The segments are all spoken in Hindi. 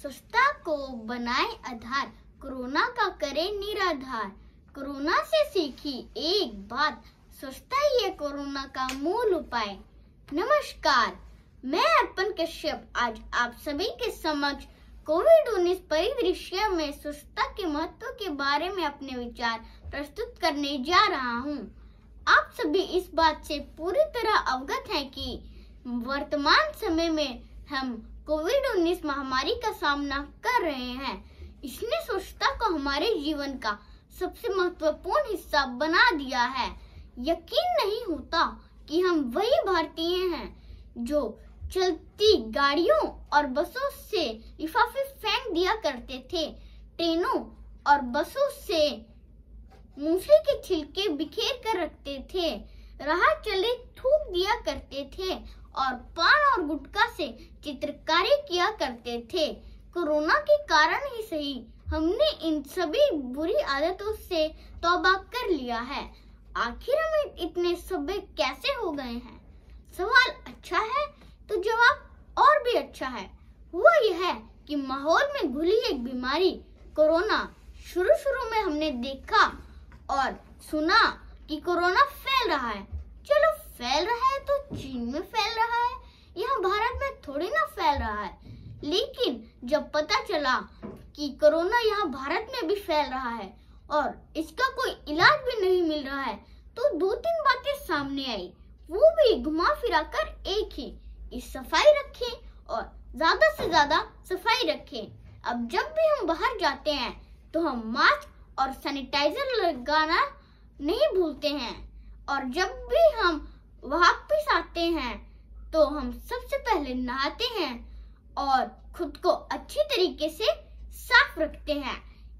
स्वच्छता को बनाए आधार, कोरोना का करे निराधार। कोरोना से सीखी एक बात, स्वच्छता ही है कोरोना का मूल उपाय। नमस्कार, मैं अर्पण कश्यप आज आप सभी के समक्ष कोविड-19 परिदृश्य में स्वच्छता के महत्व के बारे में अपने विचार प्रस्तुत करने जा रहा हूँ। आप सभी इस बात से पूरी तरह अवगत हैं कि वर्तमान समय में हम कोविड-19 महामारी का सामना कर रहे हैं। इसने स्वच्छता को हमारे जीवन का सबसे महत्वपूर्ण हिस्सा बना दिया है। यकीन नहीं होता कि हम वही भारतीय हैं जो चलती गाड़ियों और बसों से लिफाफे फेंक दिया करते थे, ट्रेनों और बसों से मूंगफली के छिलके बिखेर कर रखते थे, राह चले थूक दिया करते थे और पान और गुटखा से चित्रकारी किया करते थे। कोरोना के कारण ही सही हमने इन सभी बुरी आदतों से तौबा कर लिया है। आखिर हम इतने सभ्य कैसे हो गए हैं? सवाल अच्छा है तो जवाब और भी अच्छा है। वो यह है कि माहौल में घुली एक बीमारी कोरोना, शुरू में हमने देखा और सुना कि कोरोना फैल रहा है। चलो फैल रहा है तो चीन में फैल रहा है, यहाँ भारत में थोड़ी ना फैल रहा है। लेकिन जब पता चला कि कोरोना यहाँ भारत में भी फैल रहा है और इसका कोई इलाज भी नहीं मिल रहा है, तो दो तीन बातें सामने आई, वो भी घुमा फिरा कर एक ही, इस सफाई रखें और ज्यादा से ज्यादा सफाई रखें। अब जब भी हम बाहर जाते हैं तो हम मास्क और सैनिटाइजर लगाना नहीं भूलते हैं और जब भी हम वापस आते हैं तो हम सबसे पहले नहाते हैं और खुद को अच्छी तरीके से साफ रखते हैं।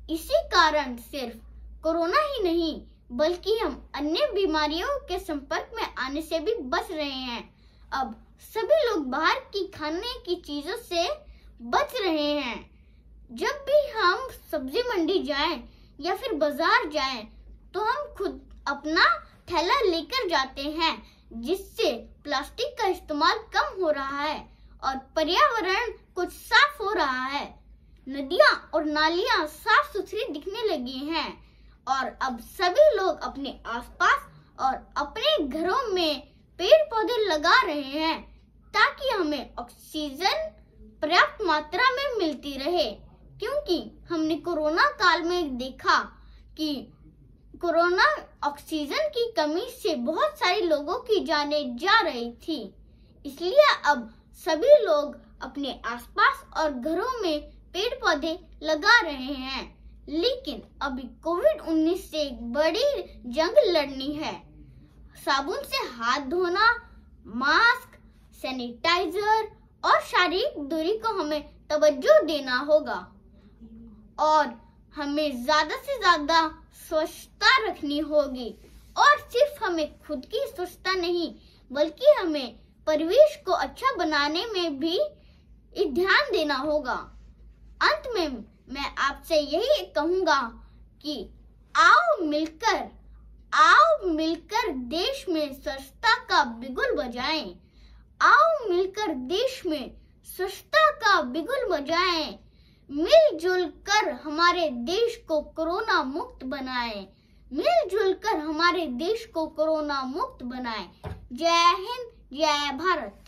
इसी कारण सिर्फ कोरोना ही नहीं बल्कि हम अन्य बीमारियों के संपर्क में आने से भी बच रहे हैं। अब सभी लोग बाहर की खाने की चीजों से बच रहे हैं। जब भी हम सब्जी मंडी जाएं या फिर बाजार जाएं तो हम खुद अपना थैला लेकर जाते हैं, जिससे प्लास्टिक का इस्तेमाल कम हो रहा है और पर्यावरण कुछ साफ हो रहा है। नदियां और नालियां साफ सुथरी दिखने लगी हैं और अब सभी लोग अपने आसपास और अपने घरों में पेड़ पौधे लगा रहे हैं ताकि हमें ऑक्सीजन पर्याप्त मात्रा में मिलती रहे। क्योंकि हमने कोरोना काल में देखा कि कोरोना ऑक्सीजन की कमी से बहुत सारे लोगों की जानें जा रही थी। इसलिए अब सभी लोग अपने आसपास और घरों में पेड़ पौधे लगा रहे हैं। लेकिन अभी कोविड-19 से एक बड़ी जंग लड़नी है। साबुन से हाथ धोना, मास्क, सैनिटाइजर और शारीरिक दूरी को हमें तवज्जो देना होगा और हमें ज्यादा से ज्यादा स्वच्छता रखनी होगी। और सिर्फ हमें खुद की स्वच्छता नहीं बल्कि हमें परिवेश को अच्छा बनाने में भी ध्यान देना होगा। अंत में मैं आपसे यही कहूंगा कि आओ मिलकर देश में स्वच्छता का बिगुल बजाएं। आओ मिलकर देश में स्वच्छता का बिगुल बजाएं। मिलजुल कर हमारे देश को कोरोना मुक्त बनाएं। मिलजुल कर हमारे देश को कोरोना मुक्त बनाएं। जय हिंद, जय भारत।